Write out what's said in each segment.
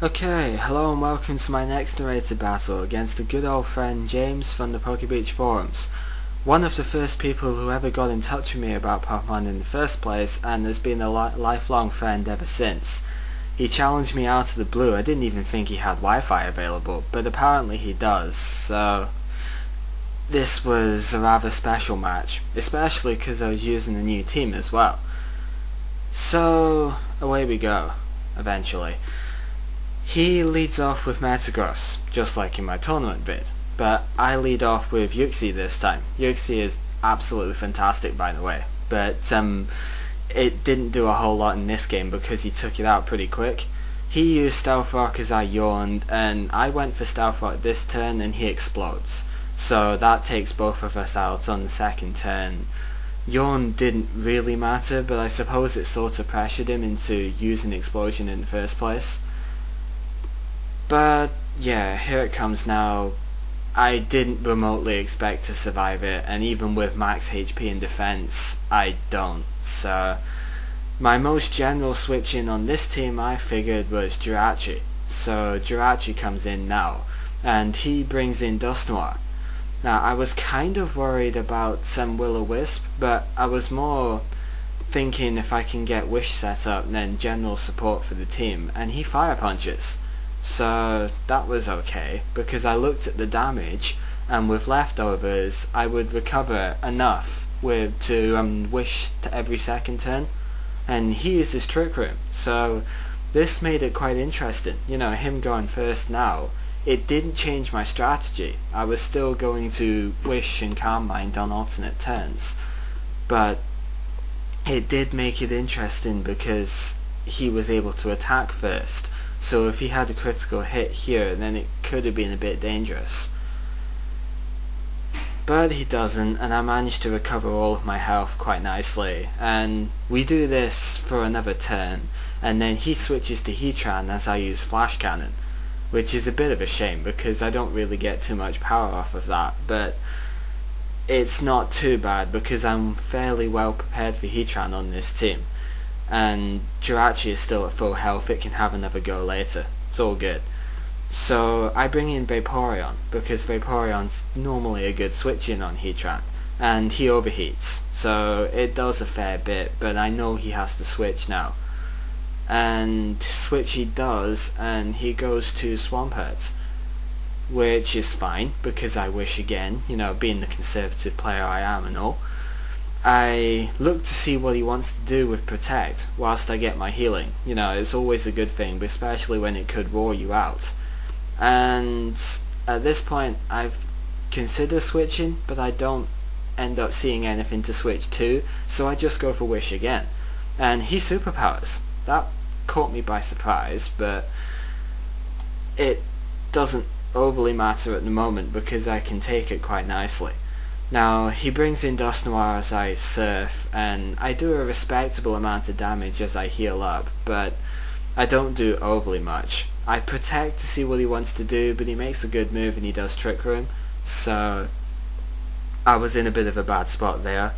Okay, hello and welcome to my next narrated battle against a good old friend James from the Pokebeach forums. One of the first people who ever got in touch with me about Pokemon in the first place, and has been a lifelong friend ever since. He challenged me out of the blue. I didn't even think he had Wi-Fi available, but apparently he does, so this was a rather special match, especially because I was using a new team as well. So away we go, eventually. He leads off with Metagross, just like in my tournament bid, but I lead off with Djowie this time. Djowie is absolutely fantastic, by the way, but it didn't do a whole lot in this game because he took it out pretty quick. He used Stealth Rock as I yawned, and I went for Stealth Rock this turn and he explodes. So that takes both of us out on the second turn. Yawn didn't really matter, but I suppose it sort of pressured him into using Explosion in the first place. But yeah, here it comes now. I didn't remotely expect to survive it, and even with max HP and defense, I don't. So my most general switch in on this team I figured was Djowie. So Djowie comes in now, and he brings in Dusknoir. Now I was kind of worried about some Will-O-Wisp, but I was more thinking if I can get Wish set up then general support for the team, and he Fire Punches. So that was okay, because I looked at the damage, and with leftovers I would recover enough to Wish to every second turn, and he used his Trick Room, so this made it quite interesting. You know, him going first now, it didn't change my strategy. I was still going to Wish and Calm Mind on alternate turns, but it did make it interesting because he was able to attack first. So if he had a critical hit here, then it could have been a bit dangerous. But he doesn't, and I managed to recover all of my health quite nicely. And we do this for another turn, and then he switches to Heatran as I use Flash Cannon, which is a bit of a shame because I don't really get too much power off of that, but it's not too bad because I'm fairly well prepared for Heatran on this team. And Djowie is still at full health, it can have another go later. It's all good. So I bring in Vaporeon, because Vaporeon's normally a good switch in on Heatran, and he overheats, so it does a fair bit, but I know he has to switch now. And switch he does, and he goes to Swampert, which is fine, because I wish again, you know, being the conservative player I am and all. I look to see what he wants to do with Protect whilst I get my healing. You know, it's always a good thing, but especially when it could roar you out. And at this point I've considered switching, but I don't end up seeing anything to switch to, so I just go for Wish again. And he superpowers. That caught me by surprise, but it doesn't overly matter at the moment because I can take it quite nicely. Now, he brings in Dusknoir as I Surf, and I do a respectable amount of damage as I heal up, but I don't do overly much. I Protect to see what he wants to do, but he makes a good move and he does Trick Room, so I was in a bit of a bad spot there.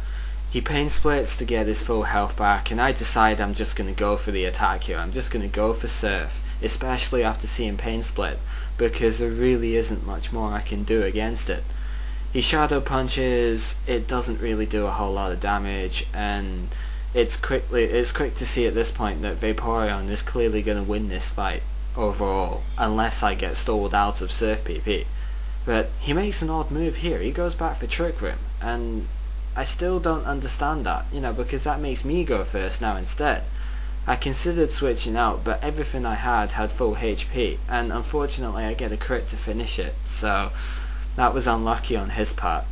He Pain Splits to get his full health back, and I decide I'm just going to go for the attack here. I'm just going to go for Surf, especially after seeing Pain Split, because there really isn't much more I can do against it. He Shadow Punches, it doesn't really do a whole lot of damage, and it's quick to see at this point that Vaporeon is clearly going to win this fight overall, unless I get stalled out of Surf PP. But he makes an odd move here. He goes back for Trick Room, and I still don't understand that, you know, because that makes me go first now instead. I considered switching out, but everything I had full HP, and unfortunately I get a crit to finish it, so that was unlucky on his part.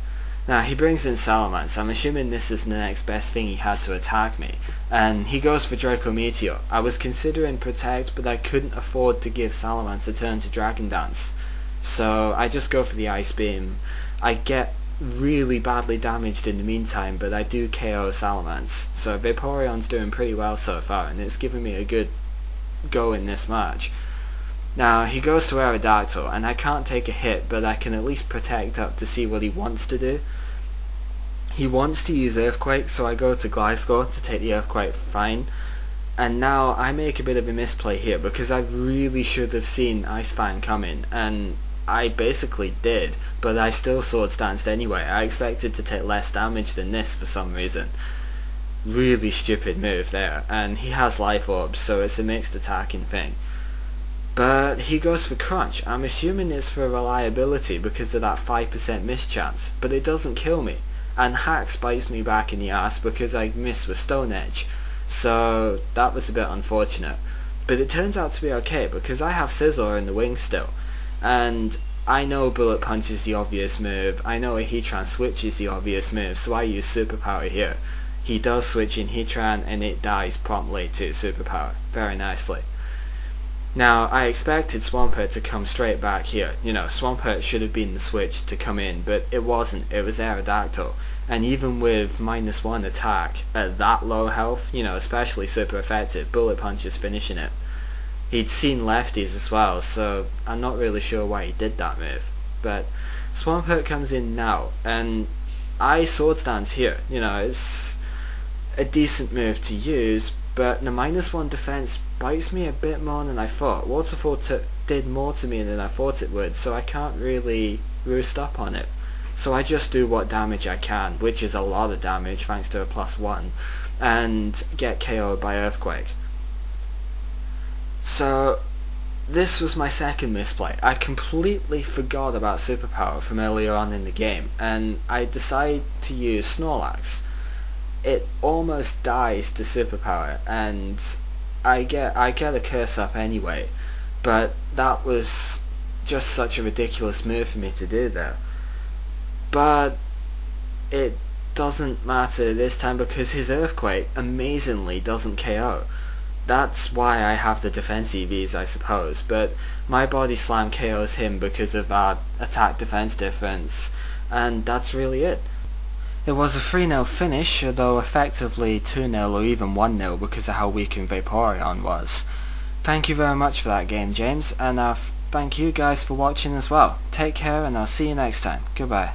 Now he brings in Salamence. I'm assuming this is the next best thing he had to attack me, and he goes for Draco Meteor. I was considering Protect, but I couldn't afford to give Salamence a turn to Dragon Dance, so I just go for the Ice Beam. I get really badly damaged in the meantime, but I do KO Salamence, so Vaporeon's doing pretty well so far, and it's given me a good go in this match. Now he goes to Aerodactyl, and I can't take a hit, but I can at least Protect up to see what he wants to do. He wants to use Earthquake, so I go to Gliscor to take the Earthquake fine, And now I make a bit of a misplay here because I really should have seen Ice Fang coming, and I basically did, but I still sword stanced anyway. I expected to take less damage than this for some reason. Really stupid move there, and he has life orbs, so it's a mixed attacking thing. But he goes for crunch. I'm assuming it's for reliability because of that 5% miss chance, but it doesn't kill me. And Hack bites me back in the ass because I missed with Stone Edge. So that was a bit unfortunate. But it turns out to be okay because I have Scizor in the wing still. And I know Bullet Punch is the obvious move. I know a Heatran switch is the obvious move, so I use Superpower here. He does switch in Heatran and it dies promptly to Superpower. Very nicely. Now, I expected Swampert to come straight back here. You know, Swampert should have been the switch to come in, but it wasn't. It was Aerodactyl. And even with -1 attack at that low health, you know, especially super effective, Bullet Punch is finishing it. He'd seen lefties as well, so I'm not really sure why he did that move. But Swampert comes in now, and I sword stance here. You know, it's a decent move to use, but the -1 defense bites me a bit more than I thought. Waterfall did more to me than I thought it would, so I can't really roost up on it. So I just do what damage I can, which is a lot of damage thanks to a +1, and get KO'd by Earthquake. So this was my second misplay. I completely forgot about Superpower from earlier on in the game, and I decided to use Snorlax. It almost dies to Superpower, and I get a curse up anyway, but that was just such a ridiculous move for me to do there. But it doesn't matter this time because his Earthquake amazingly doesn't KO. That's why I have the defense EVs, I suppose, but my Body Slam KOs him because of that attack defense difference, and that's really it. It was a 3-0 finish, although effectively 2-0 or even 1-0 because of how weakened Vaporeon was. Thank you very much for that game, James, and thank you guys for watching as well. Take care and I'll see you next time. Goodbye.